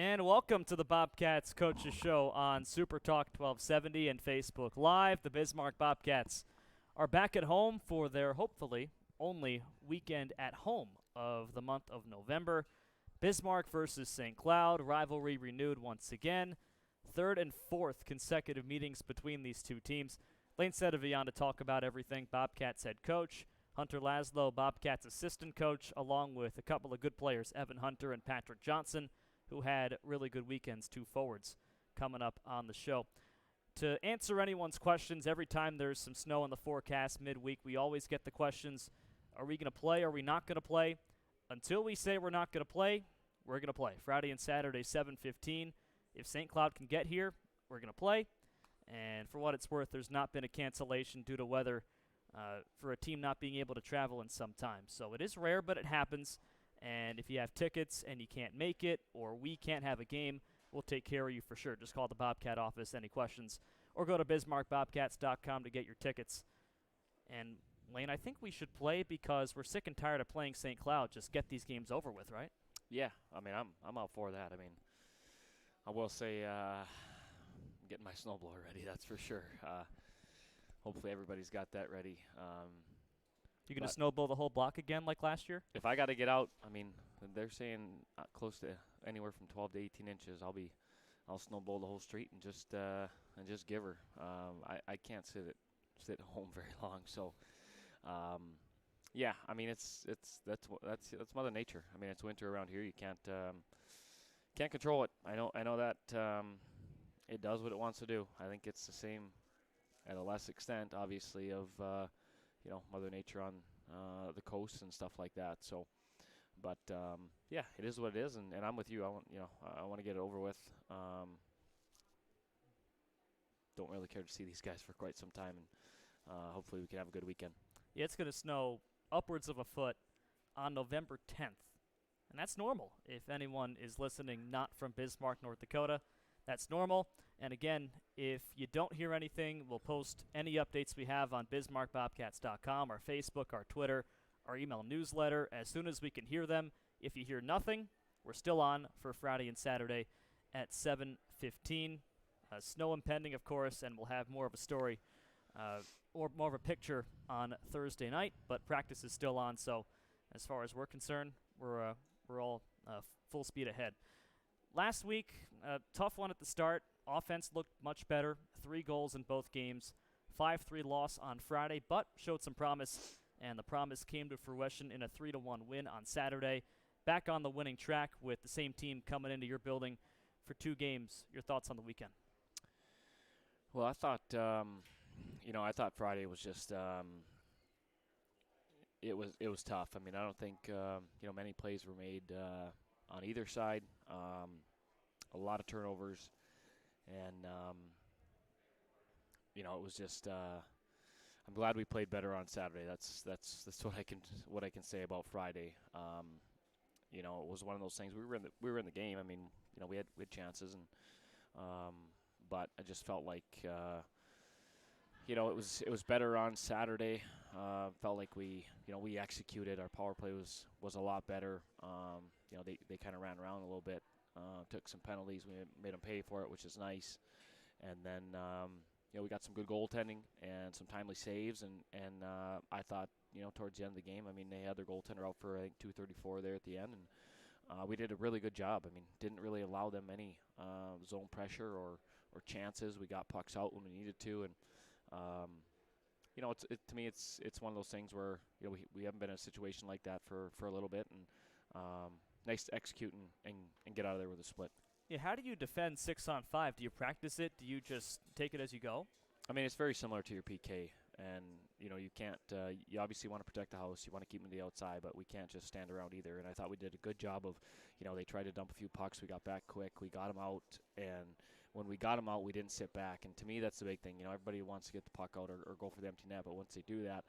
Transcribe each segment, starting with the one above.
And welcome to the Bobcats Coaches Show on Super Talk 1270 and Facebook Live. The Bismarck Bobcats are back at home for their hopefully only weekend at home of the month of November. Bismarck versus St. Cloud, rivalry renewed once again. Third and fourth consecutive meetings between these two teams. Layne Sedevie on to talk about everything. Bobcats head coach, Hunter Laslo, Bobcats assistant coach, along with a couple of good players, Evan Hunter and Patrick Johnson, who had really good weekends, two forwards, coming up on the show. To answer anyone's questions, every time there's some snow in the forecast midweek, we always get the questions, are we going to play, are we not going to play? Until we say we're not going to play, we're going to play. Friday and Saturday, 7:15. If St. Cloud can get here, we're going to play. And for what it's worth, there's not been a cancellation due to weather for a team not being able to travel in some time. So it is rare, but it happens. And if you have tickets and you can't make it or we can't have a game, we'll take care of you for sure. Just call the Bobcat office, any questions, or go to BismarckBobcats.com to get your tickets. And, Layne, I think we should play because we're sick and tired of playing St. Cloud. Just get these games over with, right? Yeah, I mean, I'm out for that. I mean, I will say I'm getting my snowblower ready, that's for sure. Hopefully everybody's got that ready. You going to snowball the whole block again like last year? If I got to get out, I mean, they're saying close to anywhere from 12 to 18 inches. I'll snowball the whole street and just give her. I can't sit at home very long, so yeah. I mean, that's Mother Nature. I mean, it's winter around here. You can't control it. I know that it does what it wants to do. I think it's the same at a less extent, obviously, of Mother Nature on the coast and stuff like that. So, but yeah, it is what it is, and I'm with you. I want to get it over with. Don't really care to see these guys for quite some time, and hopefully we can have a good weekend. Yeah, it's going to snow upwards of a foot on November 10th, and that's normal. If anyone is listening not from Bismarck, North Dakota, that's normal. And again, if you don't hear anything, we'll post any updates we have on BismarckBobcats.com, our Facebook, our Twitter, our email newsletter as soon as we can hear them. If you hear nothing, we're still on for Friday and Saturday at 7:15. Snow impending, of course, and we'll have more of a story or more of a picture on Thursday night, but practice is still on, so as far as we're concerned, we're all full speed ahead. Last week, tough one at the start. Offense looked much better. 3 goals in both games. 5-3 loss on Friday, but showed some promise, and the promise came to fruition in a 3-1 win on Saturday. Back on the winning track with the same team coming into your building for 2 games. Your thoughts on the weekend? Well, I thought Friday was just it was tough. I mean, I don't think many plays were made on either side. A lot of turnovers, and it was just. I'm glad we played better on Saturday. That's what I can say about Friday. It was one of those things. We were in the game. I mean, we had chances, and but I just felt like it was better on Saturday. Felt like we executed. Our power play was a lot better. They kind of ran around a little bit. Took some penalties. We made them pay for it, which is nice. And then, we got some good goaltending and some timely saves. And I thought, towards the end of the game, I mean, they had their goaltender out for, I think, 2:34 there at the end. And we did a really good job. I mean, didn't really allow them any zone pressure or chances. We got pucks out when we needed to. And, to me, it's one of those things where, we haven't been in a situation like that for a little bit. And, nice to execute and get out of there with a split. Yeah, how do you defend 6-on-5? Do you practice it? Do you just take it as you go? I mean, it's very similar to your PK. And, you can't you obviously want to protect the house. You want to keep them to the outside, but we can't just stand around either. And I thought we did a good job of, they tried to dump a few pucks. We got back quick. We got them out. And when we got them out, we didn't sit back. And to me, that's the big thing. Everybody wants to get the puck out or go for the empty net. But once they do that,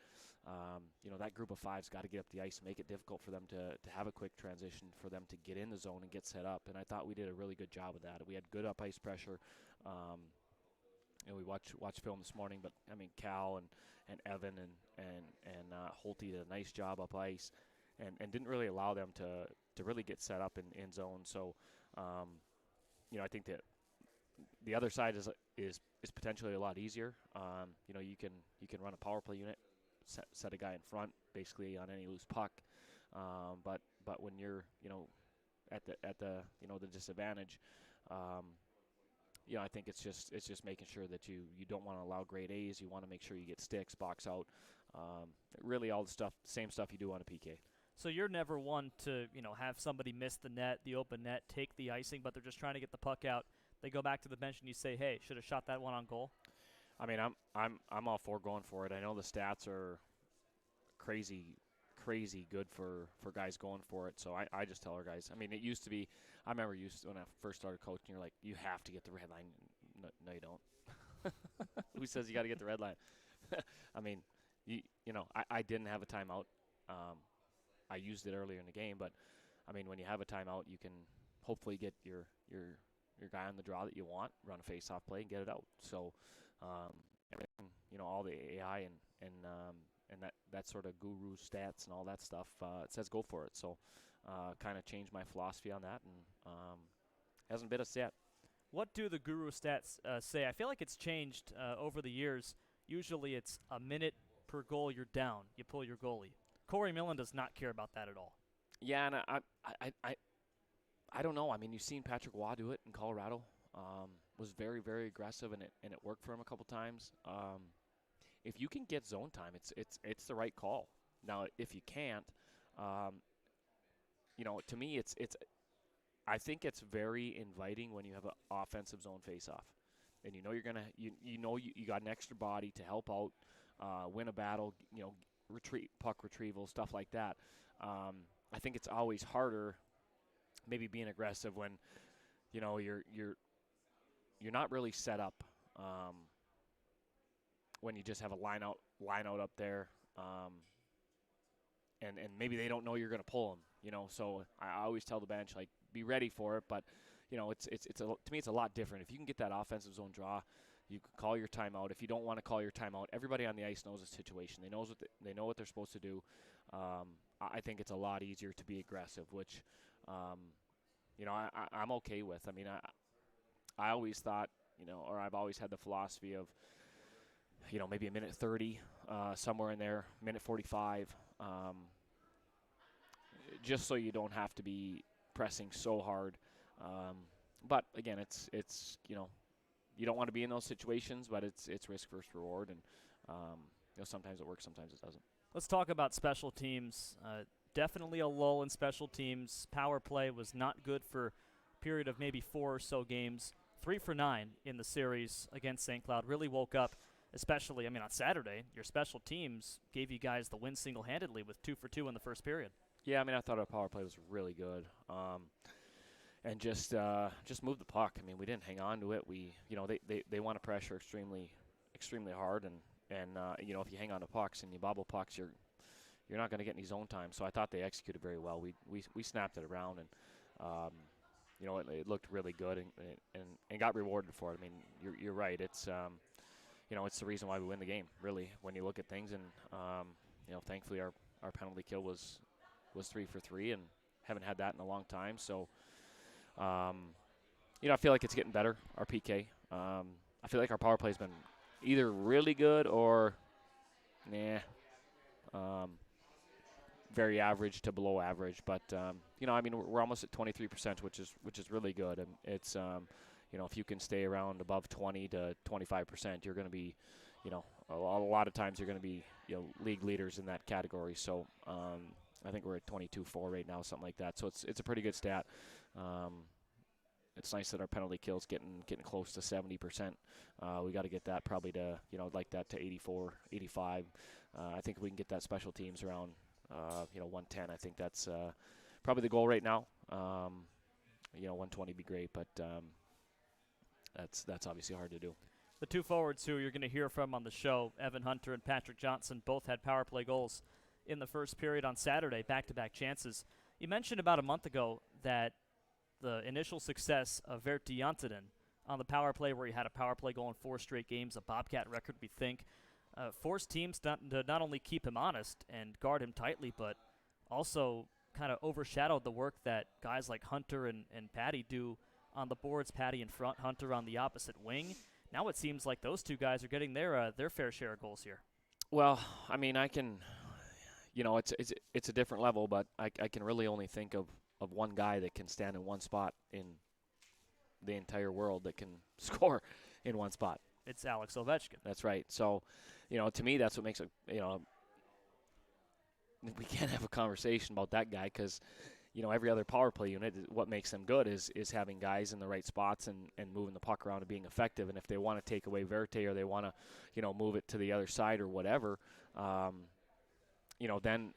that group of 5's got to get up the ice and make it difficult for them to have a quick transition, for them to get in the zone and get set up. And I thought we did a really good job of that. We had good up ice pressure. We watched film this morning, but I mean, Cal and Evan and Holte did a nice job up ice, and didn't really allow them to really get set up in zone. So I think that the other side is potentially a lot easier. You can run a power play unit, set a guy in front, basically on any loose puck. But when you're at the the disadvantage, I think it's just making sure that you don't want to allow grade A's. You want to make sure you get sticks, box out, really all the same stuff you do on a PK. So you're never one to have somebody miss the net, the open net, take the icing, but they're just trying to get the puck out. They go back to the bench and you say, "Hey, should have shot that one on goal." I mean, I'm all for going for it. I know the stats are crazy good for guys going for it. So I just tell our guys. I mean, it used to be. I remember when I first started coaching, you're like, you have to get the red line. No, you don't. Who says you got to get the red line? I mean, I didn't have a timeout. I used it earlier in the game, but I mean, when you have a timeout, you can hopefully get your guy on the draw that you want, run a face-off play, and get it out. So everything, all the AI and that sort of guru stats and all that stuff, it says go for it. So kind of changed my philosophy on that, and hasn't bit us yet. What do the guru stats say? I feel like it's changed over the years. Usually it's a minute per goal you're down. You pull your goalie. Corey Millen does not care about that at all. Yeah, and I don't know. I mean, you've seen Patrick Waugh do it in Colorado. Was very, very aggressive, and it worked for him a couple times. If you can get zone time, it's the right call. Now, if you can't, to me, it's I think it's very inviting when you have an offensive zone face-off, and you're gonna you got an extra body to help out, win a battle, puck retrieval, stuff like that. I think it's always harder, maybe being aggressive when, you're not really set up. When you just have a line out up there, and maybe they don't know you're going to pull them. So I always tell the bench, like, be ready for it. But to me it's a lot different. If you can get that offensive zone draw, you can call your timeout. If you don't want to call your timeout, everybody on the ice knows the situation. They know what they're supposed to do. I think it's a lot easier to be aggressive, which I'm okay with. I mean, I always thought, or I've always had the philosophy of, maybe a minute 30, somewhere in there, minute 45, just so you don't have to be pressing so hard. But again, it's you don't want to be in those situations, but it's risk versus reward, and sometimes it works, sometimes it doesn't. Let's talk about special teams. Definitely a lull in special teams. Power play was not good for a period of maybe 4 or so games. 3 for 9 in the series against St. Cloud. Really woke up, especially, on Saturday, your special teams gave you guys the win single-handedly with 2 for 2 in the first period. Yeah, I thought our power play was really good. And just move the puck. We didn't hang on to it. They want to pressure extremely hard, and if you hang on to pucks and you bobble pucks, you're not going to get any zone time. So I thought they executed very well. We snapped it around, and it looked really good, and got rewarded for it. You're right. It's it's the reason why we win the game, really, when you look at things. And thankfully our penalty kill was 3 for 3, and haven't had that in a long time. So. I feel like it's getting better, our PK. I feel like our power play's been either really good or very average to below average. But we're almost at 23%, which is really good. And it's if you can stay around above 20 to 25%, you're going to be, a lot of times you're going to be league leaders in that category. So I think we're at 22-4 right now, something like that. So it's a pretty good stat. It's nice that our penalty kill's getting close to 70%. We got to get that probably to like that to 84, 85. I think if we can get that special teams around 110. I think that's probably the goal right now. 120 would be great, but that's obviously hard to do. The two forwards who you're going to hear from on the show, Evan Hunter and Patrick Johnson, both had power play goals in the first period on Saturday, back-to-back chances. You mentioned about a month ago that the initial success of Verti Janttinen on the power play, where he had a power play goal in 4 straight games, a Bobcat record, we think, forced teams to not only keep him honest and guard him tightly, but also kind of overshadowed the work that guys like Hunter and Patty do on the boards, Patty in front, Hunter on the opposite wing. Now it seems like those two guys are getting their fair share of goals here. Well, I mean, I can, it's a different level, but I can really only think of one guy that can stand in one spot in the entire world that can score in one spot. It's Alex Ovechkin. That's right. So, to me, that's what makes it, we can't have a conversation about that guy because, every other power play unit, what makes them good is having guys in the right spots and moving the puck around and being effective. And if they want to take away Verte or they want to, move it to the other side or whatever, then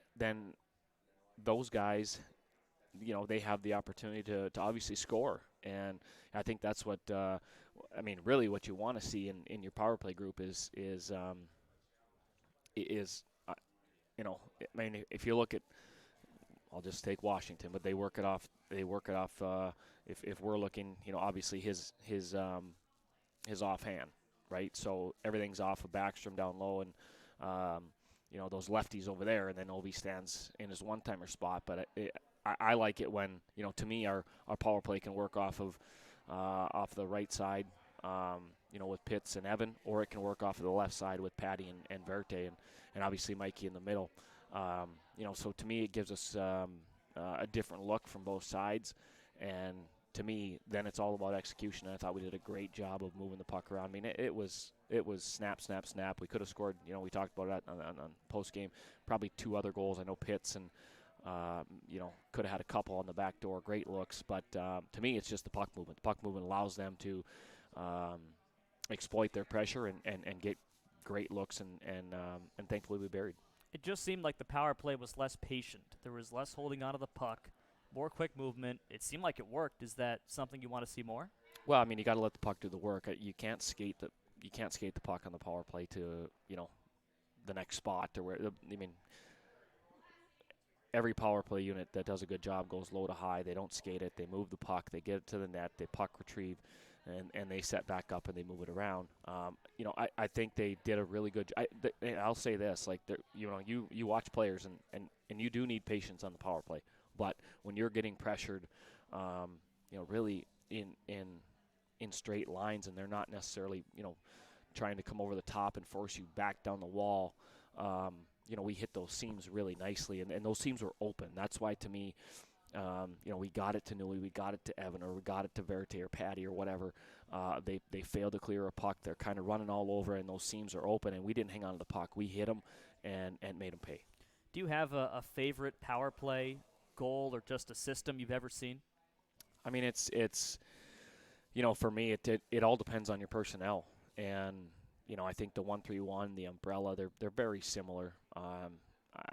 those guys, they have the opportunity to obviously score. And I think that's what, really what you want to see in your power play group is if you look at, I'll just take Washington, but they work it off. If we're looking, obviously his offhand, right? So everything's off of Backstrom down low, and those lefties over there, and then Ovi stands in his one-timer spot. But I like it when, to me, our power play can work off the right side, with Pitts and Evan, or it can work off of the left side with Patty and Verte, and obviously Mikey in the middle. So to me, it gives us a different look from both sides, and to me, then it's all about execution. And I thought we did a great job of moving the puck around. I mean, it was snap, snap, snap. We could have scored. We talked about that on post game. Probably 2 other goals. I know Pitts and could have had a couple on the back door. Great looks, but to me, it's just the puck movement. The puck movement allows them to exploit their pressure and get great looks, and thankfully we buried. It just seemed like the power play was less patient. There was less holding onto the puck, more quick movement. It seemed like it worked. Is that something you want to see more? Well, I mean, you got to let the puck do the work. You can't skate the puck on the power play to the next spot or where. I mean, every power play unit that does a good job goes low to high. They don't skate it. They move the puck. They get it to the net. They puck retrieve. And they set back up and they move it around. I think they did a really good job. I'll say this, like, you watch players and you do need patience on the power play. But when you're getting pressured, really in straight lines, and they're not necessarily, trying to come over the top and force you back down the wall, we hit those seams really nicely, and those seams were open. That's why, to me, we got it to Newey, we got it to Evan, or we got it to Verte or Patty or whatever. They failed to clear a puck. They're kind of running all over, and those seams are open, and we didn't hang on to the puck. We hit them and made them pay. Do you have a favorite power play goal or just a system you've ever seen? I mean, it's for me, it all depends on your personnel. And, I think the 1-3-1, the umbrella, they're very similar. I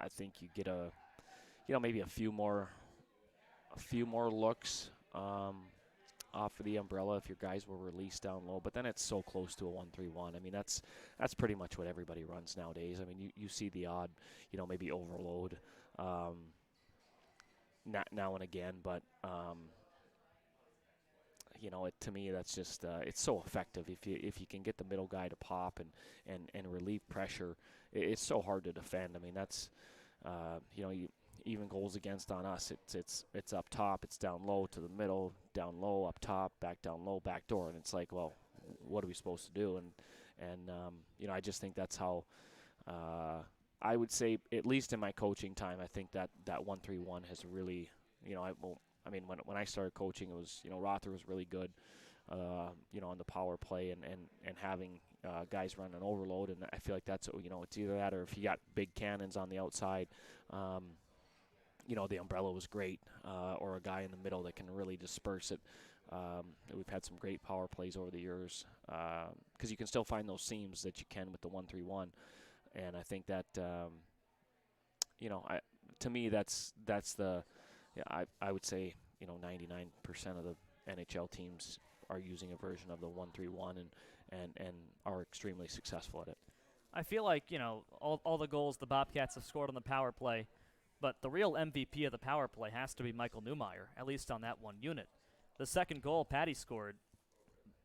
think you get maybe a few more looks off of the umbrella if your guys were released down low, but then it's so close to a 1-3-1. I mean, that's pretty much what everybody runs nowadays. I mean, you see the odd, maybe overload now and again, but to me, that's just it's so effective if you can get the middle guy to pop and relieve pressure. It's so hard to defend. I mean, that's even goals against on us, it's up top, it's down low to the middle, down low, up top, back down low, back door, and it's like, well, what are we supposed to do? And I just think that's how I would say, at least in my coaching time, I think that 1-3-1 has really, when I started coaching, it was, Rother was really good, on the power play and having guys run an overload, and I feel like that's, it's either that or if you got big cannons on the outside, the umbrella was great, or a guy in the middle that can really disperse it. We've had some great power plays over the years because you can still find those seams that you can with the 1-3-1, and I think that to me that's the I would say 99% of the NHL teams are using a version of the 1-3-1 and are extremely successful at it. I feel like all the goals the Bobcats have scored on the power play. But the real MVP of the power play has to be Michael Newmeyer, at least on that one unit. The second goal Patty scored,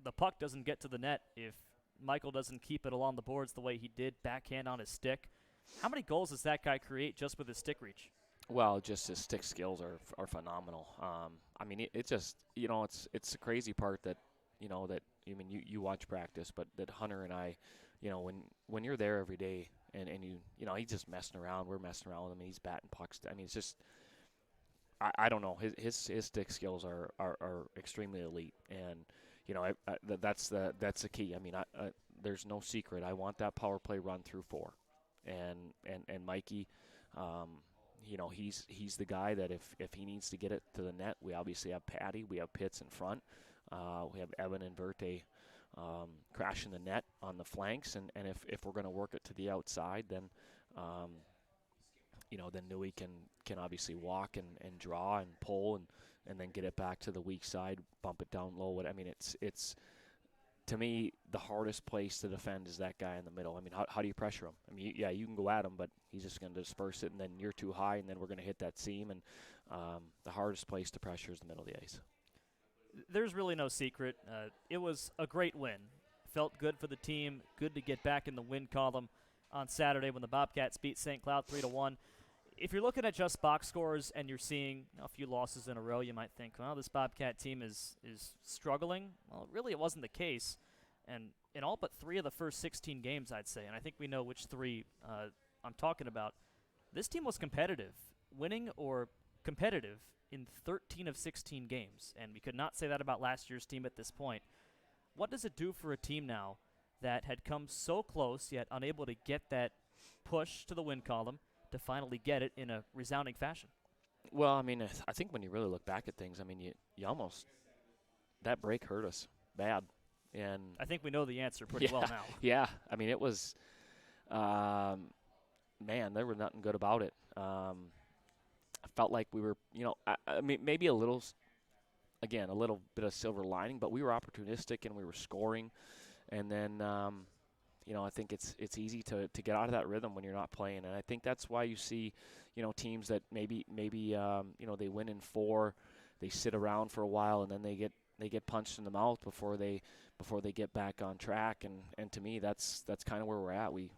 the puck doesn't get to the net if Michael doesn't keep it along the boards the way he did, backhand on his stick. How many goals does that guy create just with his stick reach? Well, just his stick skills are phenomenal. I mean, it just it's the crazy part that that I mean you watch practice, but that Hunter and I, when you're there every day and he's just messing around, we're messing around with him, and he's batting pucks. I mean, it's just I don't know his stick skills are extremely elite, and that's the key. I mean, there's no secret. I want that power play run through four, and Mikey. Um, he's the guy that if he needs to get it to the net, we obviously have Patty, we have Pitts in front, we have Evan and Verte crashing the net on the flanks, and if we're going to work it to the outside, then then Nui can obviously walk and draw and pull and then get it back to the weak side, bump it down low. I mean, it's to me, the hardest place to defend is that guy in the middle. I mean, how do you pressure him? I mean, yeah, you can go at him, but he's just going to disperse it, and then you're too high, and then we're going to hit that seam. And the hardest place to pressure is the middle of the ice. There's really no secret. It was a great win. Felt good for the team. Good to get back in the win column on Saturday when the Bobcats beat St. Cloud 3-1. If you're looking at just box scores and you're seeing a few losses in a row, you might think, well, this Bobcat team is struggling. Well, really, it wasn't the case. And in all but 3 of the first 16 games, I'd say, and I think we know which 3 I'm talking about, this team was competitive, winning or competitive in 13 of 16 games. And we could not say that about last year's team at this point. What does it do for a team now that had come so close yet unable to get that push to the win column to finally get it in a resounding fashion? Well, I mean, I think when you really look back at things, I mean, you almost that break hurt us bad, and I think we know the answer pretty well now. Yeah, I mean, it was, man, there was nothing good about it. I felt like we were, I mean, maybe a little bit of silver lining, but we were opportunistic and we were scoring, and then. I think it's easy to get out of that rhythm when you're not playing, and I think that's why you see, teams that maybe they win in 4, they sit around for a while, and then they get punched in the mouth before they get back on track, and to me that's kind of where we're at. We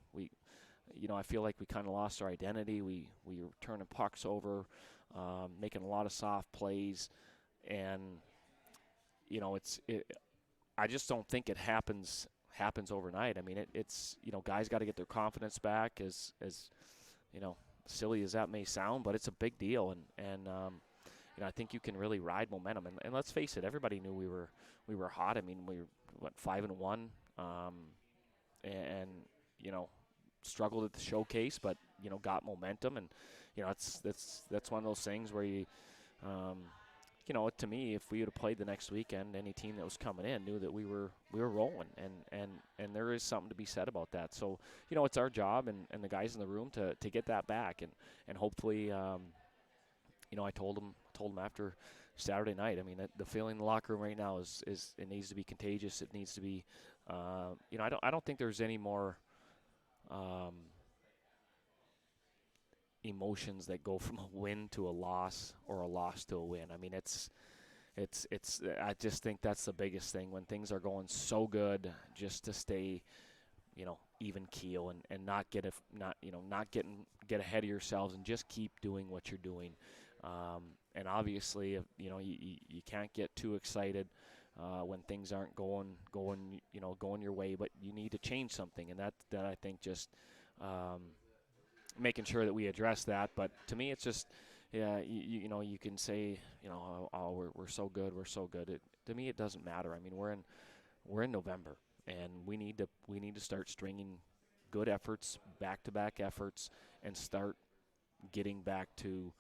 I feel like we kind of lost our identity. We were turning pucks over, making a lot of soft plays, and I just don't think it happens overnight. I mean, it's guys got to get their confidence back, as silly as that may sound, but it's a big deal, and I think you can really ride momentum. And let's face it, everybody knew we were hot. I mean, we were 5-1, and struggled at the showcase, but got momentum, and that's one of those things where you. To me, if we would have played the next weekend, any team that was coming in knew that we were rolling, and there is something to be said about that. So, it's our job and the guys in the room to get that back, and hopefully, I told them after Saturday night. I mean, the feeling in the locker room right now is it needs to be contagious. It needs to be, I don't think there's any more. Emotions that go from a win to a loss or a loss to a win. I mean, it's I just think that's the biggest thing when things are going so good, just to stay, even keel and not get ahead of yourselves and just keep doing what you're doing. And obviously, you can't get too excited when things aren't going your way, but you need to change something, and that I think just making sure that we address that. But to me, it's just, you can say, oh, we're so good, we're so good. To me, it doesn't matter. I mean, we're in November, and we need to start stringing good efforts, back-to-back efforts, and start getting back to,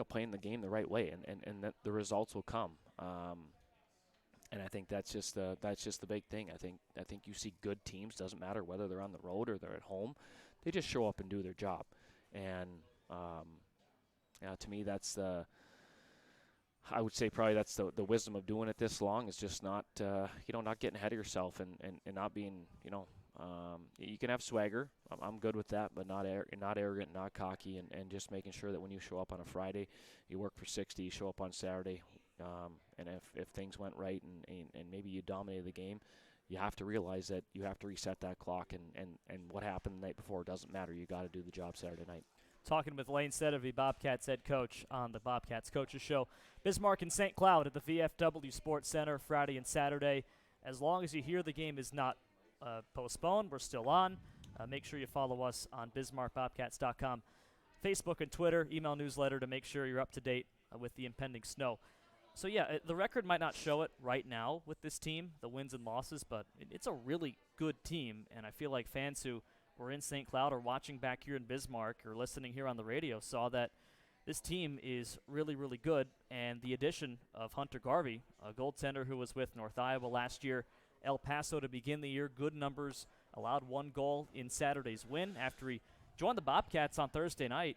playing the game the right way, and that the results will come. And I think that's just the big thing. I think you see good teams, doesn't matter whether they're on the road or they're at home, they just show up and do their job. And to me, I would say probably that's the wisdom of doing it this long, is just not not getting ahead of yourself and not being you can have swagger. I'm good with that, but not arrogant, not cocky, and just making sure that when you show up on a Friday, you work for 60, you show up on Saturday. And if things went right and maybe you dominated the game, you have to realize that you have to reset that clock, and what happened the night before doesn't matter. You got to do the job Saturday night. Talking with Layne Sedevie, Bobcats head coach, on the Bobcats Coaches Show. Bismarck and St. Cloud at the VFW Sports Center Friday and Saturday. As long as you hear the game is not postponed, we're still on. Make sure you follow us on BismarckBobcats.com, Facebook and Twitter, email newsletter to make sure you're up to date with the impending snow. So, yeah, the record might not show it right now with this team, the wins and losses, but it's a really good team, and I feel like fans who were in St. Cloud or watching back here in Bismarck or listening here on the radio saw that this team is really, really good, and the addition of Hunter Garvey, a goaltender who was with North Iowa last year, El Paso to begin the year, good numbers, allowed 1 goal in Saturday's win after he joined the Bobcats on Thursday night,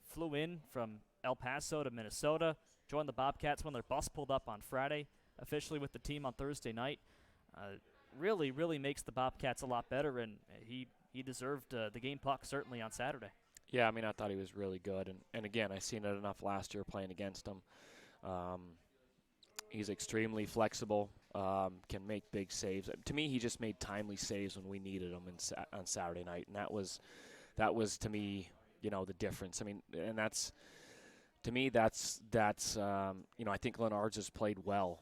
flew in from El Paso to Minnesota, joined the Bobcats when their bus pulled up on Friday, officially with the team on Thursday night. Really, really makes the Bobcats a lot better, and he deserved the game puck certainly on Saturday. Yeah, I mean, I thought he was really good. And again, I seen it enough last year playing against him. He's extremely flexible, can make big saves. To me, he just made timely saves when we needed him on Saturday night, and that was to me, the difference. I mean, and that's to me, that's I think Lennartz has played well.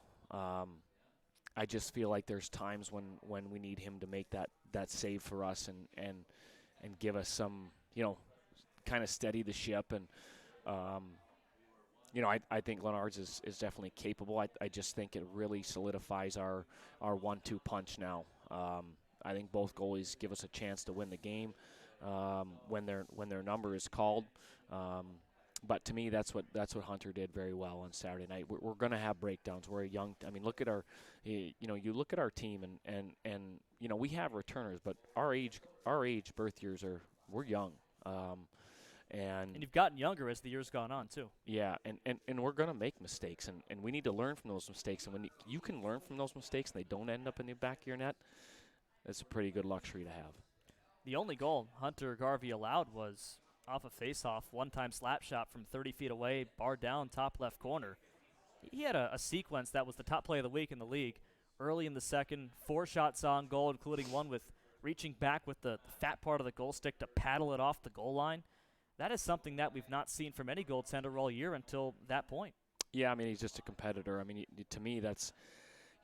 I just feel like there's times when we need him to make that save for us and give us some, kind of steady the ship. And I think Lennartz is definitely capable. I just think it really solidifies our 1-2 punch now. I think both goalies give us a chance to win the game when their number is called. But to me, that's what Hunter did very well on Saturday night. We're going to have breakdowns. We're a young. I mean, look at our, you look at our team and we have returners, but our age birth years we're young, and you've gotten younger as the years gone on too. Yeah, and we're going to make mistakes, and we need to learn from those mistakes. And when you can learn from those mistakes and they don't end up in the back of your net, that's a pretty good luxury to have. The only goal Hunter Garvey allowed was off a face-off, one-time slap shot from 30 feet away, bar down, top left corner. He had a sequence that was the top play of the week in the league. Early in the second, 4 shots on goal, including one with reaching back with the fat part of the goal stick to paddle it off the goal line. That is something that we've not seen from any goaltender all year until that point. Yeah, I mean, he's just a competitor. I mean, to me, that's,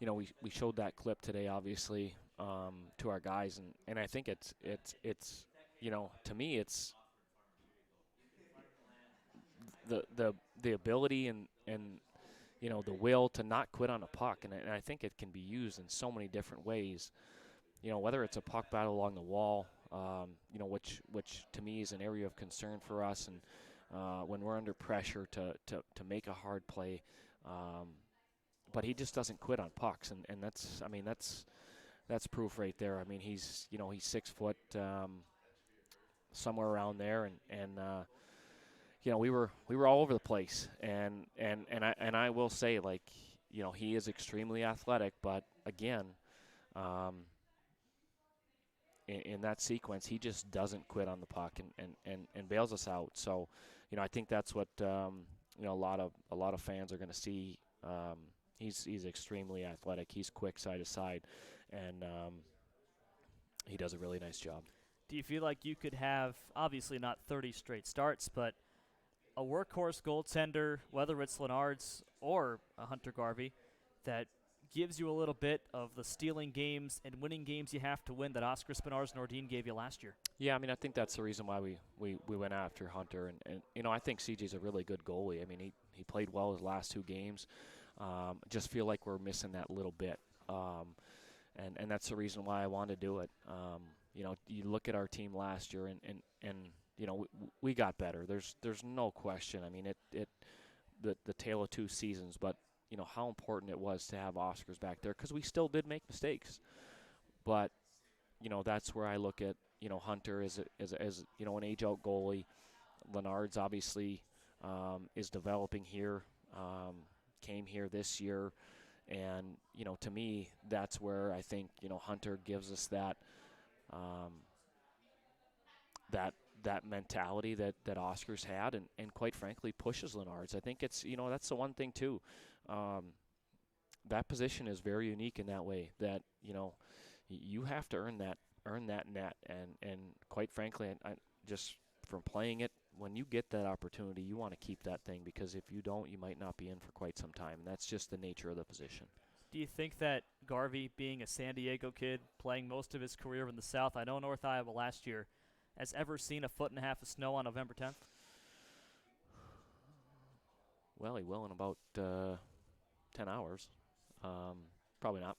we showed that clip today, obviously, to our guys, and I think it's to me, it's the ability and the will to not quit on a puck, and I think it can be used in so many different ways. Whether it's a puck battle along the wall, which to me is an area of concern for us, and when we're under pressure to make a hard play, but he just doesn't quit on pucks, and that's proof right there. I mean, he's 6 foot, somewhere around there, and we were all over the place, and I will say, like, he is extremely athletic, but again, in that sequence, he just doesn't quit on the puck and bails us out. So, I think that's what a lot of fans are going to see. He's extremely athletic. He's quick side to side, and he does a really nice job. Do you feel like you could have, obviously not 30 straight starts, but a workhorse goaltender, whether it's Lennartz or Hunter Garvey, that gives you a little bit of the stealing games and winning games you have to win that Oscar Spinars-Nordin gave you last year? Yeah, I mean, I think that's the reason why we went after Hunter. And I think CJ's a really good goalie. I mean, he played well his last 2 games. Just feel like we're missing that little bit. And that's the reason why I wanted to do it. You look at our team last year, and we got better. There's no question. I mean, the tale of 2 seasons, but how important it was to have Oscars back there, because we still did make mistakes. But that's where I look at Hunter as an age-out goalie. Lennartz obviously is developing here. Came here this year, and to me, that's where I think Hunter gives us that mentality that Oscar's had, and quite frankly pushes Lennartz. I think it's that's the one thing too. That position is very unique in that way, that you have to earn that net, and quite frankly, I just from playing it when you get that opportunity, you want to keep that thing, because if you don't, you might not be in for quite some time. And that's just the nature of the position. Do you think that Garvey, being a San Diego kid, playing most of his career in the South, I know North Iowa last year, has ever seen a foot and a half of snow on November 10th? Well, he will in about 10 hours. Probably not.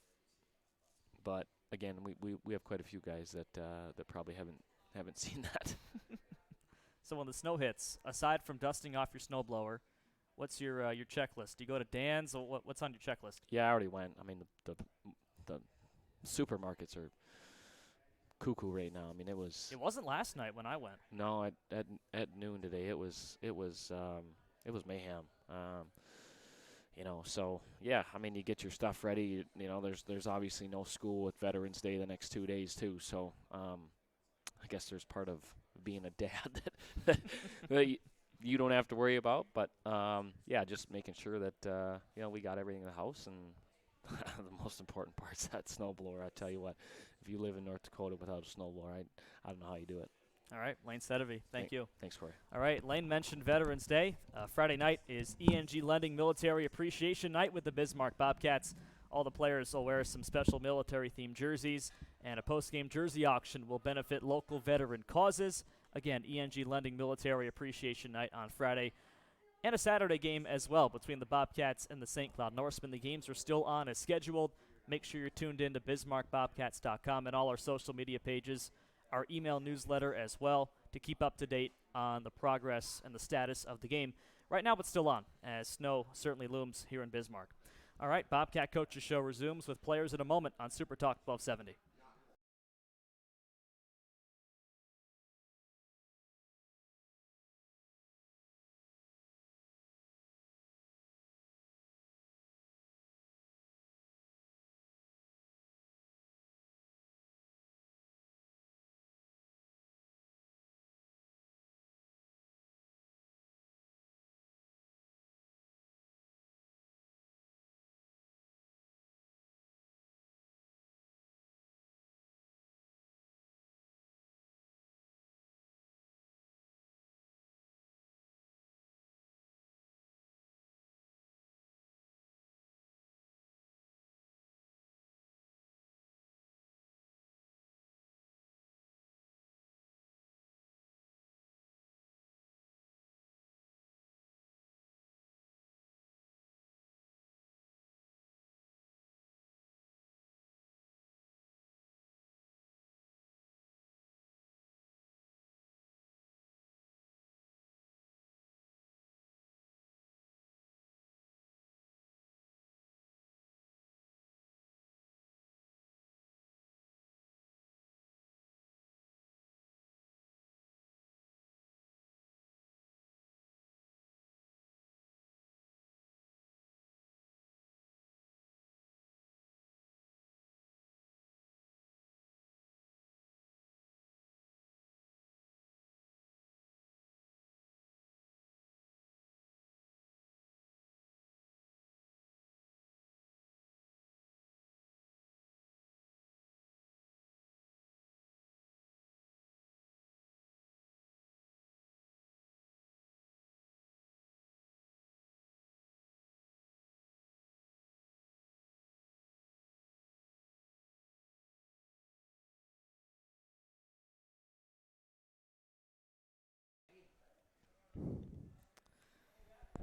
But again, we have quite a few guys that probably haven't seen that. So when the snow hits, aside from dusting off your snowblower, what's your checklist? Do you go to Dan's, or what's on your checklist? Yeah, I already went. I mean, the supermarkets are cuckoo right now. I mean, it wasn't last night when I went. No, at noon today it was mayhem. So yeah, I mean, you get your stuff ready. There's obviously no school with Veterans Day the next 2 days too. So I guess there's part of being a dad that you don't have to worry about. But yeah, just making sure that we got everything in the house, and the most important part's that snowblower. I tell you what, if you live in North Dakota without a snowblower, I don't know how you do it. All right, Layne Sedevie, thank you. Thanks, Corey. All right, Layne mentioned Veterans Day. Friday night is ENG Lending Military Appreciation Night with the Bismarck Bobcats. All the players will wear some special military-themed jerseys, and a post-game jersey auction will benefit local veteran causes. Again, ENG Lending Military Appreciation Night on Friday, and a Saturday game as well between the Bobcats and the St. Cloud Norsemen. The games are still on as scheduled. Make sure you're tuned in to BismarckBobcats.com and all our social media pages, our email newsletter as well, to keep up to date on the progress and the status of the game. Right now it's still on, as snow certainly looms here in Bismarck. All right, Bobcat Coaches Show resumes with players in a moment on Super Talk 1270.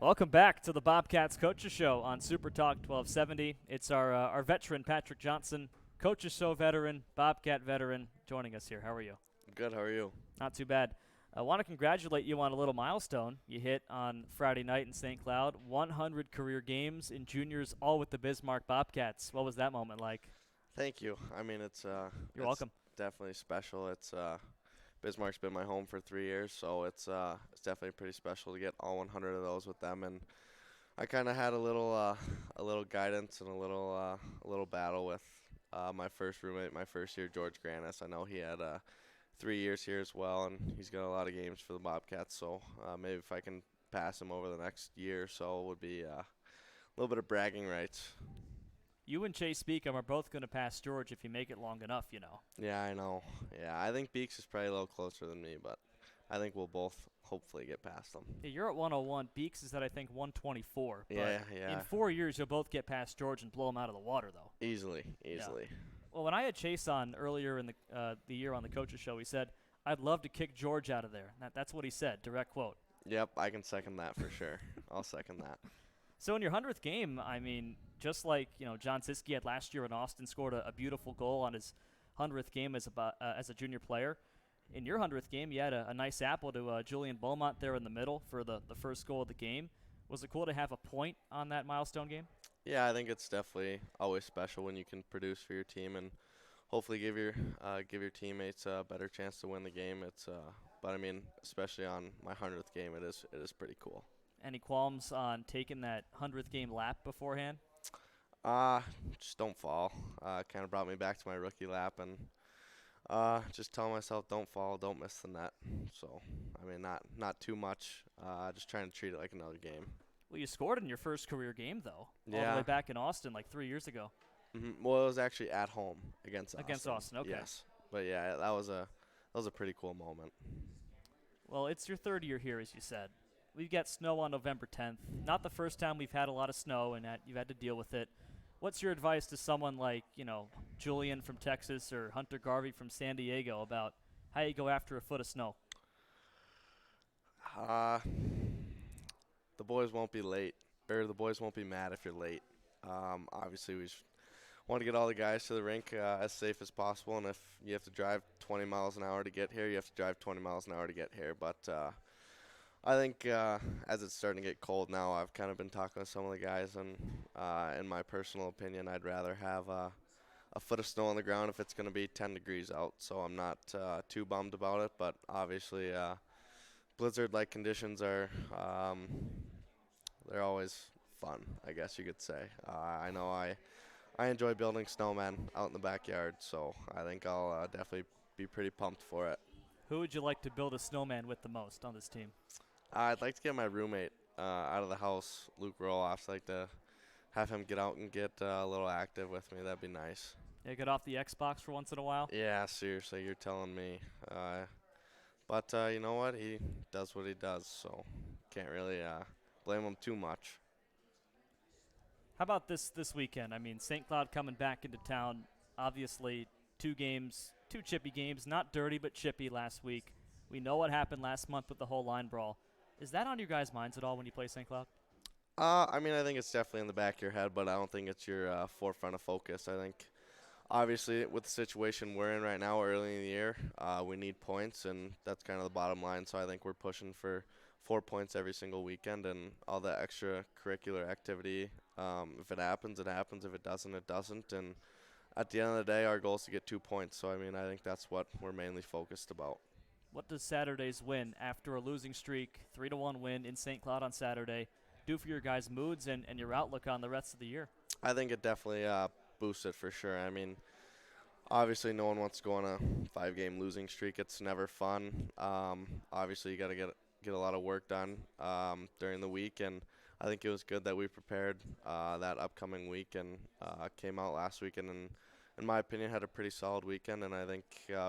Welcome back to the Bobcats Coaches Show on Super Talk 1270. It's our veteran, Patrick Johnson, Coaches Show veteran, Bobcat veteran, joining us here. How are you? Good, how are you? Not too bad. I want to congratulate you on a little milestone you hit on Friday night in St. Cloud. 100 career games in juniors, all with the Bismarck Bobcats. What was that moment like? Thank you. I mean, You're welcome. Definitely special. Bismarck's been my home for 3 years, so it's definitely pretty special to get all 100 of those with them. And I kind of had a little guidance and a little battle with my first roommate, my first year, George Granis. I know he had 3 years here as well, and he's got a lot of games for the Bobcats. So maybe if I can pass him over the next year or so, it would be a little bit of bragging rights. You and Chase Beacom are both going to pass George if you make it long enough, you know. Yeah, I know. Yeah, I think Beeks is probably a little closer than me, but I think we'll both hopefully get past them. Yeah, you're at 101. Beeks is at, I think, 124. Yeah, But yeah. in 4 years, you'll both get past George and blow him out of the water, though. Easily. Well, when I had Chase on earlier in the year on the coaches show, he said, "I'd love to kick George out of there." That's what he said, direct quote. Yep, I can second that for sure. I'll second that. So in your 100th game, I mean, just like John Siski had last year in Austin, scored a beautiful goal on his 100th game as a junior player. In your 100th game, you had a nice apple to Julian Beaumont there in the middle for the first goal of the game. Was it cool to have a point on that milestone game? Yeah, I think it's definitely always special when you can produce for your team and hopefully give your teammates a better chance to win the game. But I mean, especially on my 100th game, it is pretty cool. Any qualms on taking that 100th game lap beforehand? Just don't fall. Kind of brought me back to my rookie lap and just telling myself don't fall, don't miss the net. So I mean, not too much. Just trying to treat it like another game. Well, you scored in your first career game, though, all Yeah. the way back in Austin like 3 years ago. Well, it was actually at home against Austin. Against Austin, okay. Yes, but yeah, that was a pretty cool moment. Well, it's your third year here, as you said. We've got snow on November 10th. Not the first time we've had a lot of snow and you've had to deal with it. What's your advice to someone like, Julian from Texas or Hunter Garvey from San Diego about how you go after a foot of snow? The boys won't be late, or the boys won't be mad if you're late. Obviously, we want to get all the guys to the rink as safe as possible, and if you have to drive 20 miles an hour to get here, you have to drive 20 miles an hour to get here. But I think as it's starting to get cold now, I've kind of been talking to some of the guys, and in my personal opinion, I'd rather have a foot of snow on the ground if it's going to be 10 degrees out. So I'm not too bummed about it, but obviously blizzard-like conditions are they're always fun, I guess you could say. I know I enjoy building snowmen out in the backyard, so I think I'll definitely be pretty pumped for it. Who would you like to build a snowman with the most on this team? I'd like to get my roommate out of the house, Luke Roloffs. I'd like to have him get out and get a little active with me. That'd be nice. Yeah, get off the Xbox for once in a while? Yeah, seriously, you're telling me. But you know what? He does what he does, so can't really blame him too much. How about this weekend? I mean, St. Cloud coming back into town. Obviously, 2 games, 2 chippy games. Not dirty, but chippy last week. We know what happened last month with the whole line brawl. Is that on your guys' minds at all when you play St. Cloud? I mean, I think it's definitely in the back of your head, but I don't think it's your forefront of focus. I think, obviously, with the situation we're in right now, early in the year, we need points, and that's kind of the bottom line. So I think we're pushing for 4 points every single weekend, and all the extracurricular activity. If it happens, it happens. If it doesn't, it doesn't. And at the end of the day, our goal is to get 2 points. So, I mean, I think that's what we're mainly focused about. What does Saturday's win after a losing streak, 3-1 win in St. Cloud on Saturday, do for your guys' moods and your outlook on the rest of the year? I think it definitely boosts it for sure. I mean, obviously no one wants to go on a 5-game losing streak. It's never fun. Obviously you got to get a lot of work done during the week, and I think it was good that we prepared that upcoming week and came out last weekend and, in my opinion, had a pretty solid weekend. And I think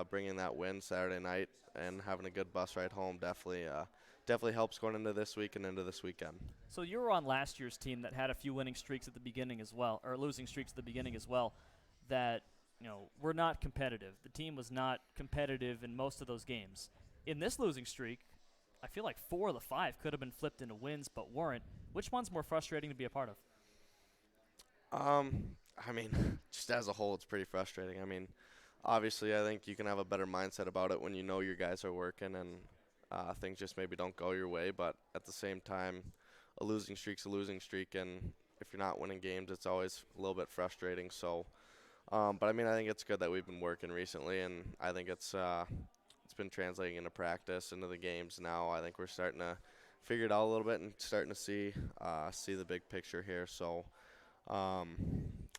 bringing that win Saturday night and having a good bus ride home definitely helps going into this week and into this weekend. So you were on last year's team that had a few winning streaks at the beginning as well, or losing streaks at the beginning as well, that were not competitive. The team was not competitive in most of those games. In this losing streak, I feel like 4 of the 5 could have been flipped into wins but weren't. Which one's more frustrating to be a part of? I mean, just as a whole, it's pretty frustrating. I mean, obviously, I think you can have a better mindset about it when you know your guys are working and things just maybe don't go your way. But at the same time, a losing streak's a losing streak, and if you're not winning games, it's always a little bit frustrating. So, but I mean, I think it's good that we've been working recently, and I think it's been translating into practice, into the games now. I think we're starting to figure it out a little bit and starting to see the big picture here. So, I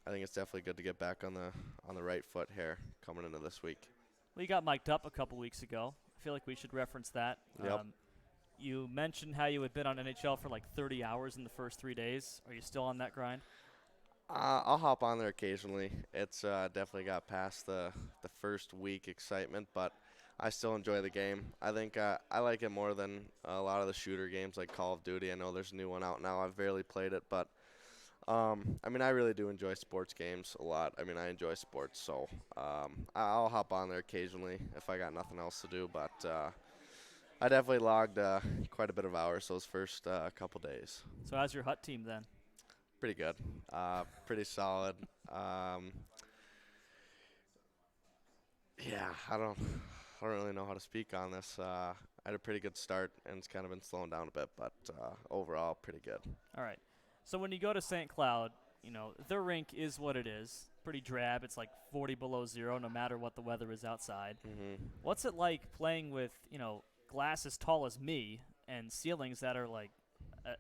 think it's definitely good to get back on the right foot here coming into this week. Well, you got mic'd up a couple weeks ago. I feel like we should reference that. Yep. You mentioned how you had been on NHL for like 30 hours in the first 3 days. Are you still on that grind? I'll hop on there occasionally. It's definitely got past the first week excitement, but I still enjoy the game. I think I like it more than a lot of the shooter games like Call of Duty. I know there's a new one out now. I've barely played it, but I mean, I really do enjoy sports games a lot. I mean, I enjoy sports, so I'll hop on there occasionally if I got nothing else to do. But I definitely logged quite a bit of hours those first couple days. So how's your hut team then? Pretty good, pretty solid. Yeah, I don't really know how to speak on this. I had a pretty good start, and it's kind of been slowing down a bit, but overall, pretty good. All right. So when you go to St. Cloud, their rink is what it is. Pretty drab. It's like 40 below zero no matter what the weather is outside. What's it like playing with, glass as tall as me and ceilings that are like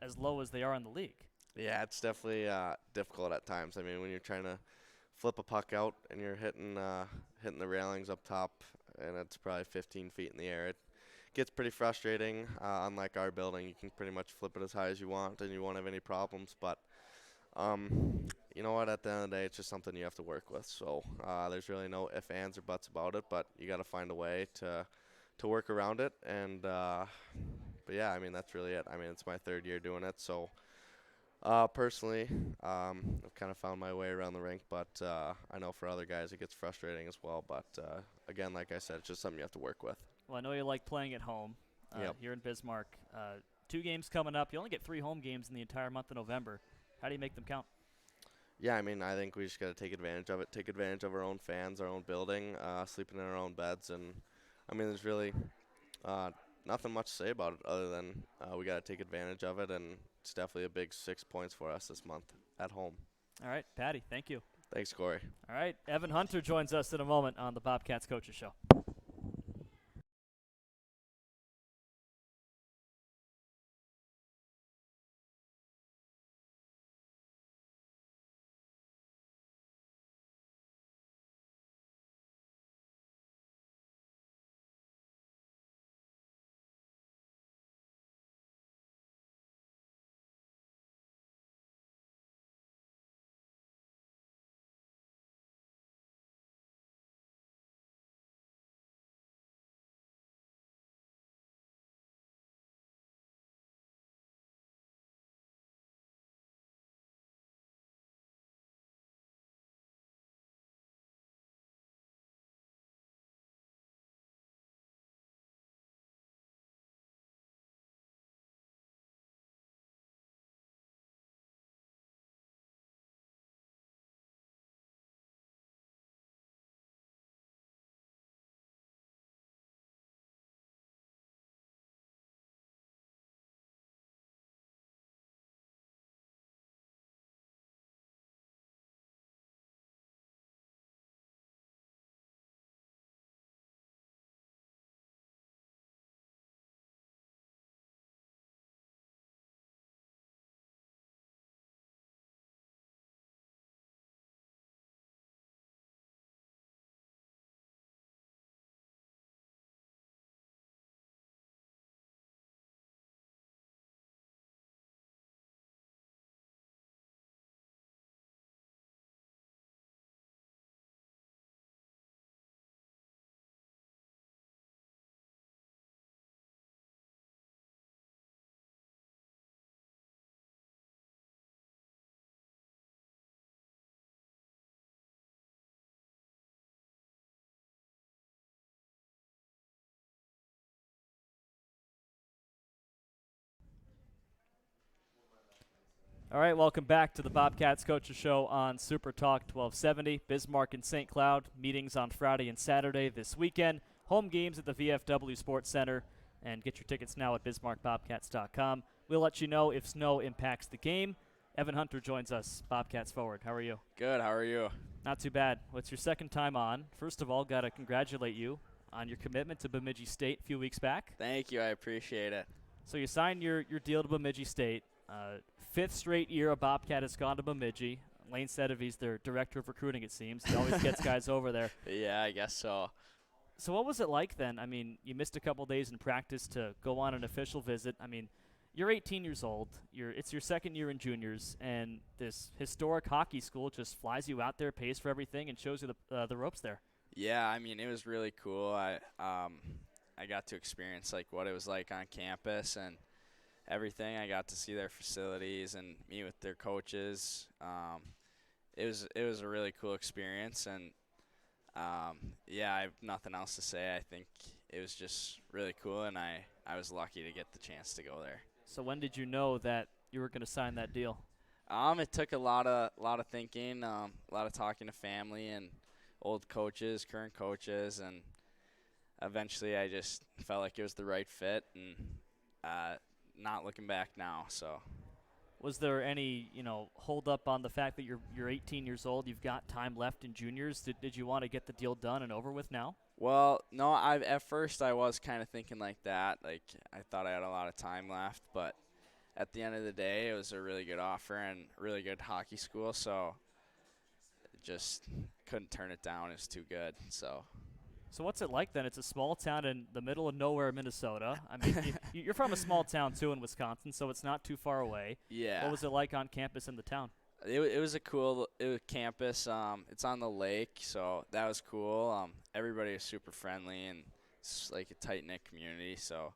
as low as they are in the league? Yeah, it's definitely difficult at times. I mean, when you're trying to flip a puck out and you're hitting the railings up top, and it's probably 15 feet in the air, it gets pretty frustrating. Unlike our building, you can pretty much flip it as high as you want, and you won't have any problems. But you know what? At the end of the day, it's just something you have to work with. So there's really no ifs, ands, or buts about it. But you got to find a way to work around it. And but yeah, I mean that's really it. I mean it's my third year doing it, so. Personally, I've kind of found my way around the rink, but I know for other guys it gets frustrating as well. But again, like I said, it's just something you have to work with. Well, I know you like playing at home here in Bismarck. 2 games coming up. You only get 3 home games in the entire month of November. How do you make them count? Yeah, I mean, I think we just got to take advantage of it, take advantage of our own fans, our own building, sleeping in our own beds. And, I mean, there's really nothing much to say about it other than we got to take advantage of it, and it's definitely a big 6 points for us this month at home. All right, Patty, thank you. Thanks, Corey. All right, Evan Hunter joins us in a moment on the Bobcats Coaches Show. All right, welcome back to the Bobcats Coaches Show on Super Talk 1270. Bismarck and St. Cloud, meetings on Friday and Saturday this weekend. Home games at the VFW Sports Center. And get your tickets now at bismarckbobcats.com. We'll let you know if snow impacts the game. Evan Hunter joins us, Bobcats forward. How are you? Good, how are you? Not too bad. What's your second time on? First of all, got to congratulate you on your commitment to Bemidji State a few weeks back. Thank you, I appreciate it. So you signed your deal to Bemidji State. 5th straight year a Bobcat has gone to Bemidji. Layne Sedevie's their director of recruiting, it seems. He always gets guys over there. Yeah, I guess so. So what was it like then? I mean, you missed a couple days in practice to go on an official visit. I mean, you're 18 years old. It's your second year in juniors, and this historic hockey school just flies you out there, pays for everything, and shows you the ropes there. Yeah, I mean, it was really cool. I got to experience like what it was like on campus and everything. I got to see their facilities and meet with their coaches. It was a really cool experience, and yeah, I have nothing else to say. I think it was just really cool, and I was lucky to get the chance to go there. So when did you know that you were going to sign that deal? It took a lot of thinking, a lot of talking to family and old coaches, current coaches, and eventually I just felt like it was the right fit, and not looking back now. So. Was there any, hold up on the fact that you're 18 years old, you've got time left in juniors? Did you want to get the deal done and over with now? Well, no, at first I was kind of thinking like that. Like, I thought I had a lot of time left, but at the end of the day, it was a really good offer and really good hockey school, so just couldn't turn it down. It was too good, so. So what's it like then? It's a small town in the middle of nowhere, Minnesota. I mean, you're from a small town too in Wisconsin, so it's not too far away. Yeah. What was it like on campus in the town? It was a cool campus. It's on the lake, so that was cool. Everybody was super friendly, and it's like a tight-knit community. So,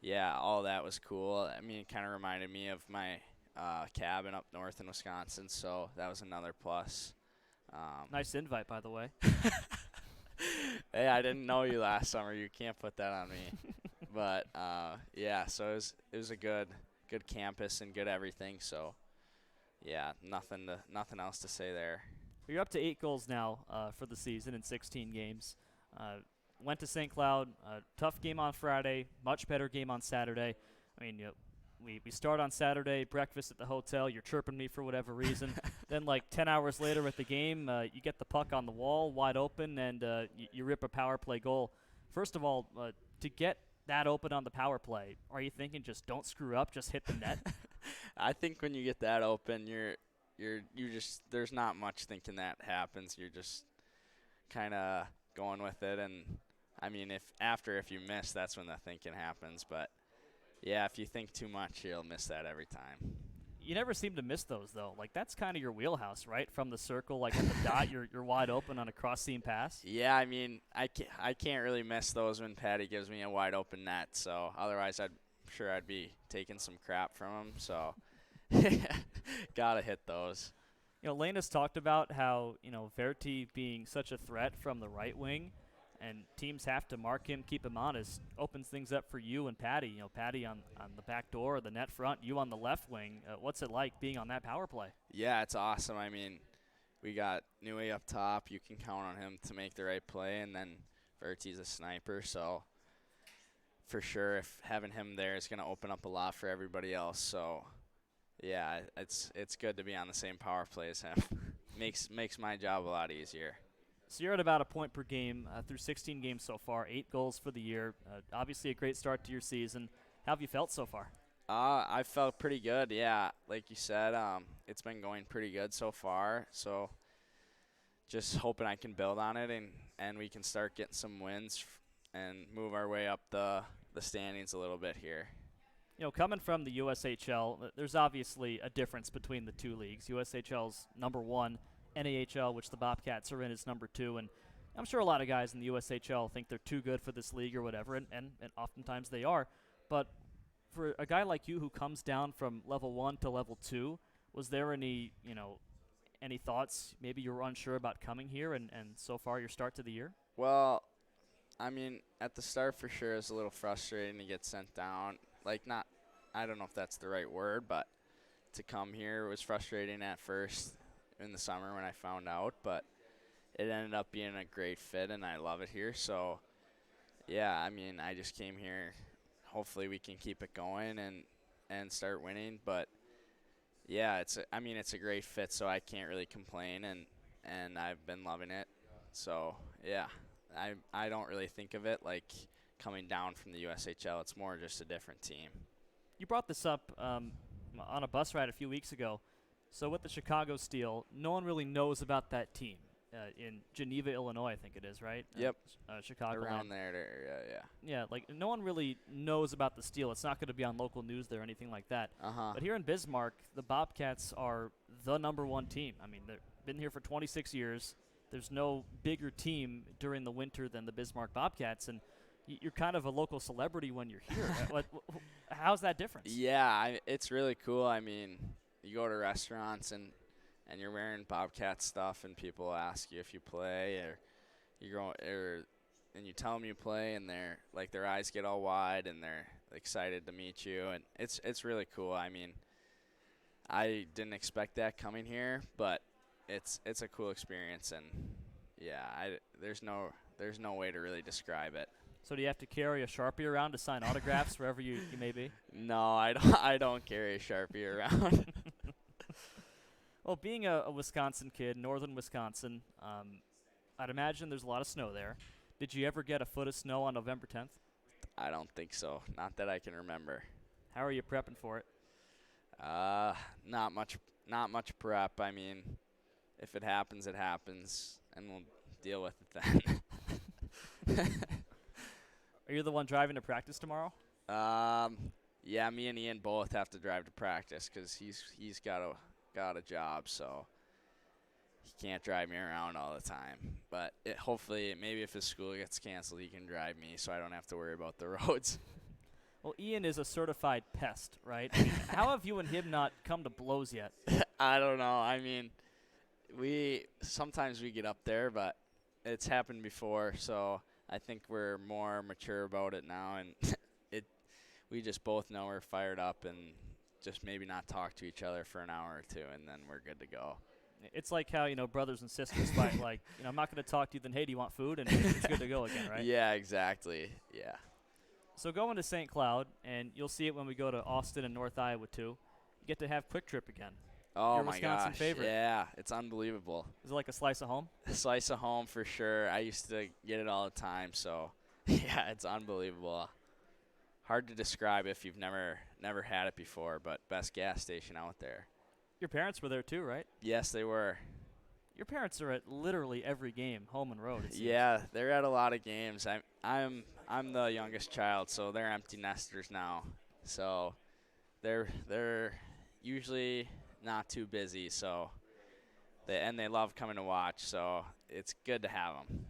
yeah, all that was cool. I mean, it kind of reminded me of my cabin up north in Wisconsin, so that was another plus. Nice invite, by the way. Hey, I didn't know you last summer. You can't put that on me. But yeah, so it was a good campus and good everything. So yeah, nothing else to say there. You're up to 8 goals now for the season in 16 games. Went to St. Cloud. Tough game on Friday. Much better game on Saturday. I mean, we start on Saturday, breakfast at the hotel. You're chirping me for whatever reason. Then, like 10 hours later at the game, you get the puck on the wall, wide open, and you rip a power play goal. First of all, to get that open on the power play, are you thinking just don't screw up, just hit the net? I think when you get that open, you just there's not much thinking that happens. You're just kind of going with it, and I mean if you miss, that's when the thinking happens. But yeah, if you think too much, you'll miss that every time. You never seem to miss those, though. Like, that's kind of your wheelhouse, right? From the circle, like at the dot, you're wide open on a cross-seam pass. Yeah, I mean, I can't really miss those when Patty gives me a wide open net. So otherwise, I'm sure I'd be taking some crap from him. So gotta hit those. Layne has talked about how, Verti being such a threat from the right wing, and teams have to mark him, keep him honest, opens things up for you and Patty. Patty on the back door or the net front, you on the left wing. What's it like being on that power play? Yeah, it's awesome. I mean, we got Newey up top. You can count on him to make the right play, and then Verti's a sniper. So for sure, if having him there is going to open up a lot for everybody else. So yeah, it's good to be on the same power play as him. makes my job a lot easier. So you're at about a point per game through 16 games so far, 8 goals for the year. Obviously a great start to your season. How have you felt so far? I felt pretty good, yeah. Like you said, it's been going pretty good so far. So just hoping I can build on it and we can start getting some wins and move our way up the standings a little bit here. Coming from the USHL, there's obviously a difference between the two leagues. USHL's number 1. NAHL, which the Bobcats are in, is number 2, and I'm sure a lot of guys in the USHL think they're too good for this league or whatever, and oftentimes they are. But for a guy like you who comes down from level 1 to level 2, was there any thoughts? Maybe you were unsure about coming here, and so far your start to the year? Well, I mean, at the start for sure it was a little frustrating to get sent down. I don't know if that's the right word, but to come here was frustrating at first in the summer when I found out, but it ended up being a great fit and I love it here. So yeah, I mean, I just came here. Hopefully we can keep it going and start winning, but yeah, it's a great fit, so I can't really complain, and I've been loving it. So yeah, I don't really think of it like coming down from the USHL. It's more just a different team. You brought this up on a bus ride a few weeks ago. So with the Chicago Steel, no one really knows about that team in Geneva, Illinois, I think it is, right? Yep. Chicago. Around there, yeah. Yeah, like no one really knows about the Steel. It's not going to be on local news there or anything like that. Uh-huh. But here in Bismarck, the Bobcats are the number 1 team. I mean, they've been here for 26 years. there's no bigger team during the winter than the Bismarck Bobcats, and you're kind of a local celebrity when you're here. How's that difference? Yeah, it's really cool. I mean, you go to restaurants and you're wearing Bobcat stuff, and people ask you if you play, or you go and you tell them you play, and their eyes get all wide, and they're excited to meet you, and it's really cool. I mean, I didn't expect that coming here, but it's a cool experience, and yeah, there's no way to really describe it. So do you have to carry a Sharpie around to sign autographs wherever you may be? No, I don't carry a Sharpie around. Well, being a Wisconsin kid, northern Wisconsin, I'd imagine there's a lot of snow there. Did you ever get a foot of snow on November 10th? I don't think so. Not that I can remember. How are you prepping for it? Not much prep. I mean, if it happens, it happens, and we'll deal with it then. Are you the one driving to practice tomorrow? Yeah, me and Ian both have to drive to practice because he's got a job, so he can't drive me around all the time. But hopefully, maybe if his school gets canceled, he can drive me, so I don't have to worry about the roads. Well, Ian is a certified pest, right? I mean, how have you and him not come to blows yet? I don't know. I mean, sometimes we get up there, but it's happened before, so I think we're more mature about it now, and we just both know we're fired up, and just maybe not talk to each other for an hour or two, and then we're good to go. It's like how, brothers and sisters fight. Like, I'm not going to talk to you, then, hey, do you want food? And it's good to go again, right? Yeah, exactly. Yeah. So going to St. Cloud, and you'll see it when we go to Austin and North Iowa, too. You get to have Quick Trip again. Oh, Your my Wisconsin gosh. favorite. Yeah, it's unbelievable. Is it like a slice of home? A slice of home for sure. I used to get it all the time, so, yeah, it's unbelievable. Hard to describe if you've never had it before, but best gas station out there. Your parents were there too, right? Yes, they were. Your parents are at literally every game, home and road. It seems. Yeah, they're at a lot of games. I'm the youngest child, so they're empty nesters now. So they're usually not too busy. So they love coming to watch. So it's good to have them.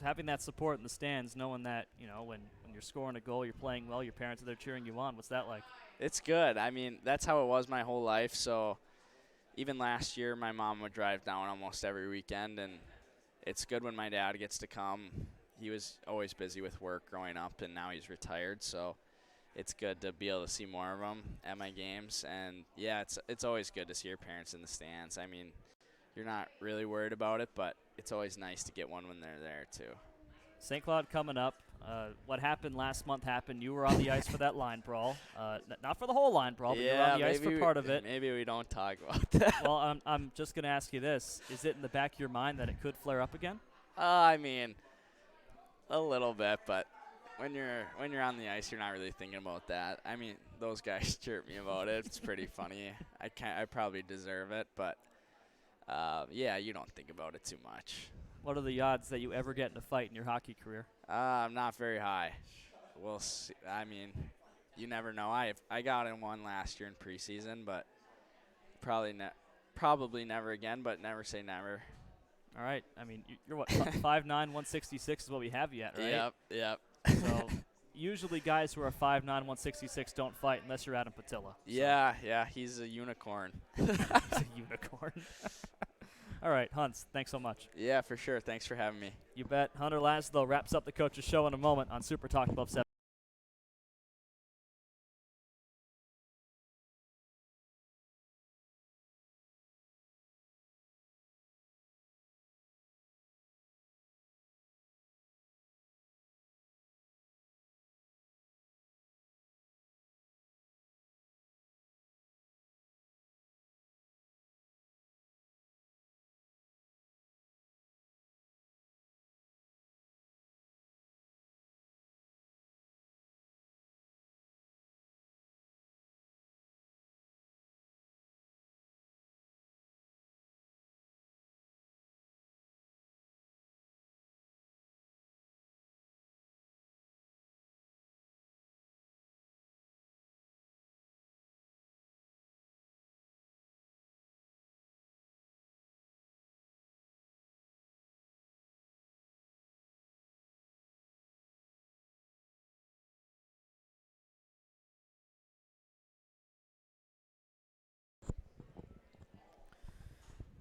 Having that support in the stands, knowing that when you're scoring a goal, you're playing well, your parents are there cheering you on. What's that like? It's good. I mean, that's how it was my whole life. So even last year, my mom would drive down almost every weekend, and it's good when my dad gets to come. He was always busy with work growing up, and now he's retired. So it's good to be able to see more of them at my games. And, yeah, it's always good to see your parents in the stands. I mean, you're not really worried about it, but it's always nice to get one when they're there, too. St. Cloud coming up. What happened last month happened. You were on the ice for that line brawl. Not for the whole line brawl, but you were on the ice for part of it. Maybe we don't talk about that. Well, I'm just going to ask you this. Is it in the back of your mind that it could flare up again? I mean, a little bit, but when you're on the ice, you're not really thinking about that. I mean, those guys chirp me about it. It's pretty funny. I probably deserve it, but yeah, you don't think about it too much. What are the odds that you ever get in a fight in your hockey career? Not very high. We'll see. I mean, you never know. I got in one last year in preseason, but probably never again. But never say never. All right. I mean, you're what 5'9", 166 is what we have you at, right? Yep. So usually guys who are 5'9", 166 don't fight unless you're Adam Patilla. So. Yeah. He's a unicorn. He's a unicorn. All right, Hunts, thanks so much. Yeah, for sure. Thanks for having me. You bet. Hunter Laslo wraps up the coach's show in a moment on Super Talk 1270.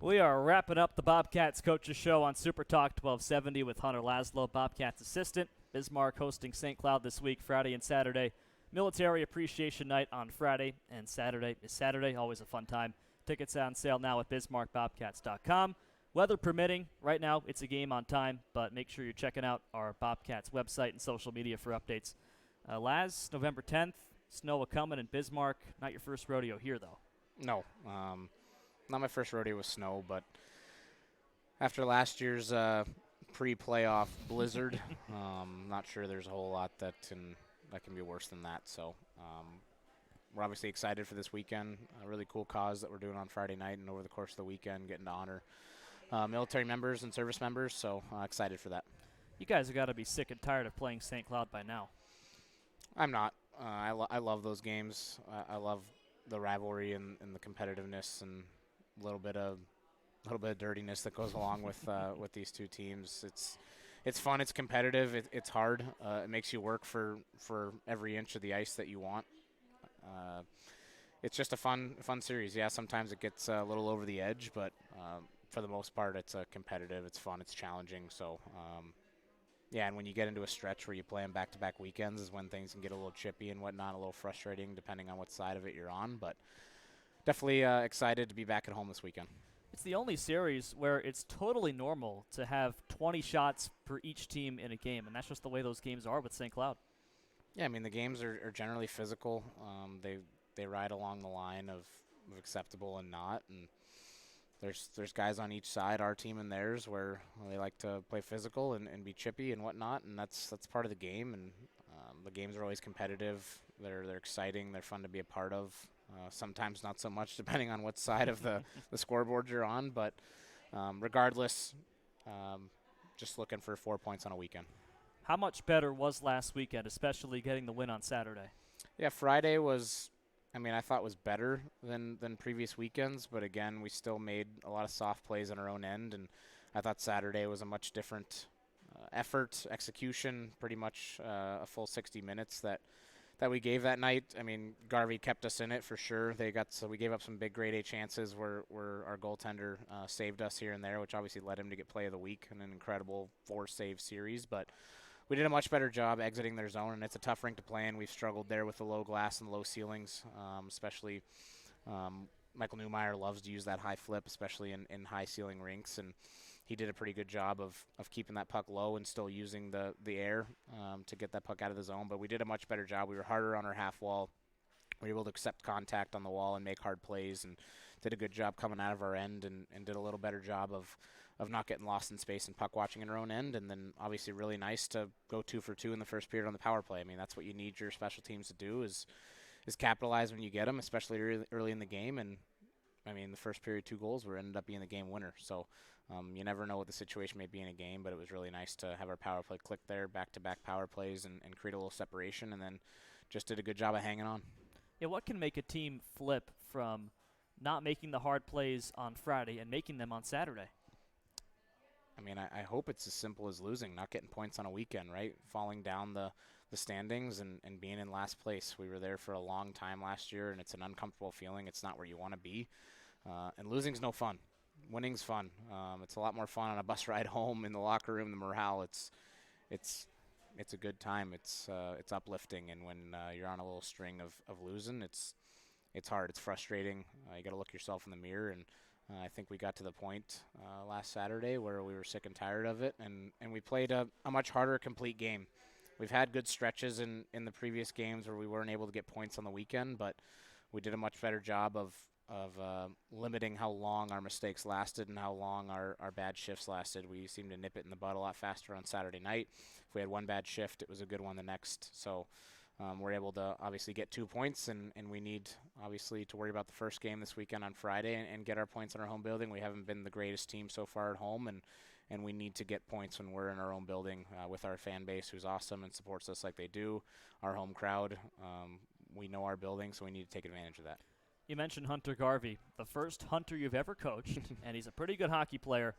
We are wrapping up the Bobcats Coaches Show on Super Talk 1270 with Hunter Laslo, Bobcats assistant. Bismarck hosting St. Cloud this week, Friday and Saturday. Military Appreciation Night on Friday, and Saturday is Saturday, always a fun time. Tickets on sale now at BismarckBobcats.com. Weather permitting, right now it's a game on time, but make sure you're checking out our Bobcats website and social media for updates. Laz, November 10th, snow a-coming in Bismarck. Not your first rodeo here, though. No, not my first rodeo with snow, but after last year's pre-playoff blizzard, not sure there's a whole lot that can be worse than that. So we're obviously excited for this weekend. A really cool cause that we're doing on Friday night and over the course of the weekend, getting to honor military members and service members. So excited for that. You guys have got to be sick and tired of playing St. Cloud by now. I'm not. I love those games. I love the rivalry and the competitiveness and a little bit of dirtiness that goes along with these two teams. It's fun. It's competitive. It's hard. It makes you work for every inch of the ice that you want. It's just a fun series. Yeah, sometimes it gets a little over the edge, but for the most part, it's competitive. It's fun. It's challenging. So, yeah, and when you get into a stretch where you play them back-to-back weekends is when things can get a little chippy and whatnot, a little frustrating depending on what side of it you're on. But definitely excited to be back at home this weekend. It's the only series where it's totally normal to have 20 shots per each team in a game, and that's just the way those games are with St. Cloud. Yeah, I mean, the games are generally physical. They ride along the line of acceptable and not, and there's guys on each side, our team and theirs, where they like to play physical and be chippy and whatnot, and that's part of the game. And the games are always competitive. They're exciting. They're fun to be a part of. Sometimes not so much, depending on what side of the scoreboard you're on. But regardless, just looking for 4 points on a weekend. How much better was last weekend, especially getting the win on Saturday? Yeah, Friday was, I thought was better than previous weekends. But, again, we still made a lot of soft plays on our own end. And I thought Saturday was a much different effort, execution, pretty much a full 60 minutes that we gave that night. I mean, Garvey kept us in it for sure. We gave up some big grade A chances where our goaltender saved us here and there, which obviously led him to get play of the week in an incredible 4-save series. But we did a much better job exiting their zone, and it's a tough rink to play in. We've struggled there with the low glass and low ceilings, especially Michael Newmeyer loves to use that high flip, especially in high ceiling rinks, and he did a pretty good job of keeping that puck low and still using the air to get that puck out of the zone. But we did a much better job. We were harder on our half wall. We were able to accept contact on the wall and make hard plays, and did a good job coming out of our end and did a little better job of not getting lost in space and puck watching in our own end. And then obviously really nice to go 2 for 2 in the first period on the power play. I mean, that's what you need your special teams to do is capitalize when you get them, especially early in the game. And I mean, the first period 2 goals ended up being the game winner. So you never know what the situation may be in a game, but it was really nice to have our power play click there, back-to-back power plays, and create a little separation, and then just did a good job of hanging on. Yeah, what can make a team flip from not making the hard plays on Friday and making them on Saturday? I mean, I hope it's as simple as losing, not getting points on a weekend, right? Falling down the standings and being in last place. We were there for a long time last year, and it's an uncomfortable feeling. It's not where you want to be. And losing's no fun. Winning's fun. It's a lot more fun on a bus ride home, in the locker room, the morale. It's a good time. It's uplifting. And when you're on a little string of losing, it's hard. It's frustrating. You got to look yourself in the mirror. And I think we got to the point last Saturday where we were sick and tired of it, and we played a much harder complete game. We've had good stretches in the previous games where we weren't able to get points on the weekend, but we did a much better job of limiting how long our mistakes lasted and how long our bad shifts lasted. We seemed to nip it in the bud a lot faster on Saturday night. If we had one bad shift, it was a good one the next. So we're able to obviously get 2 points, and we need obviously to worry about the first game this weekend on Friday and get our points in our home building. We haven't been the greatest team so far at home, and we need to get points when we're in our own building with our fan base, who's awesome and supports us like they do, our home crowd. We know our building, so we need to take advantage of that. You mentioned Hunter Garvey, the first Hunter you've ever coached, and he's a pretty good hockey player.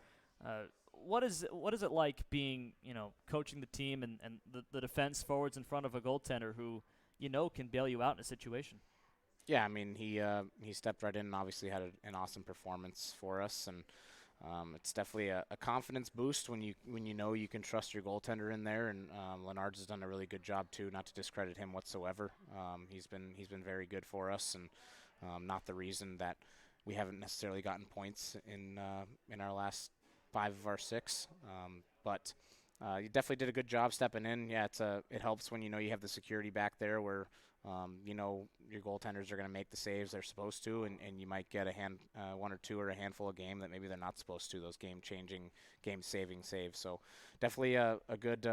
What is it like being, coaching the team and the defense forwards in front of a goaltender who, can bail you out in a situation? Yeah, I mean, he stepped right in and obviously had an awesome performance for us, and it's definitely a confidence boost when you know you can trust your goaltender in there. And Leonard's has done a really good job too, not to discredit him whatsoever. He's been very good for us, and not the reason that we haven't necessarily gotten points in our last 5 of our 6, but. You definitely did a good job stepping in. Yeah, it helps when you know you have the security back there where you know your goaltenders are going to make the saves they're supposed to, and you might get one or two or a handful a game that maybe they're not supposed to, those game-changing, game-saving saves. So definitely a good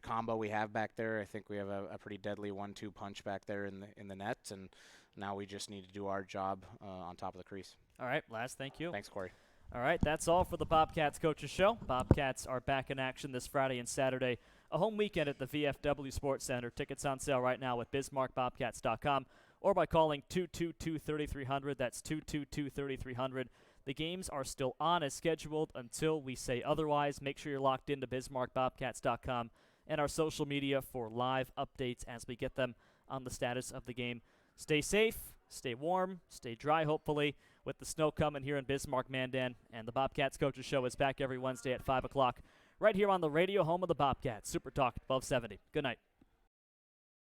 combo we have back there. I think we have a pretty deadly 1-2 punch back there in the net, and now we just need to do our job on top of the crease. All right, Laz, thank you. Thanks, Corey. All right, that's all for the Bobcats Coaches Show. Bobcats are back in action this Friday and Saturday. A home weekend at the VFW Sports Center. Tickets on sale right now at BismarckBobcats.com or by calling 222-3300. That's 222-3300. The games are still on as scheduled until we say otherwise. Make sure you're locked into BismarckBobcats.com and our social media for live updates as we get them on the status of the game. Stay safe, stay warm, stay dry, hopefully, with the snow coming here in Bismarck, Mandan. And the Bobcats Coaches Show is back every Wednesday at 5 o'clock right here on the radio home of the Bobcats, Super Talk 1270. Good night.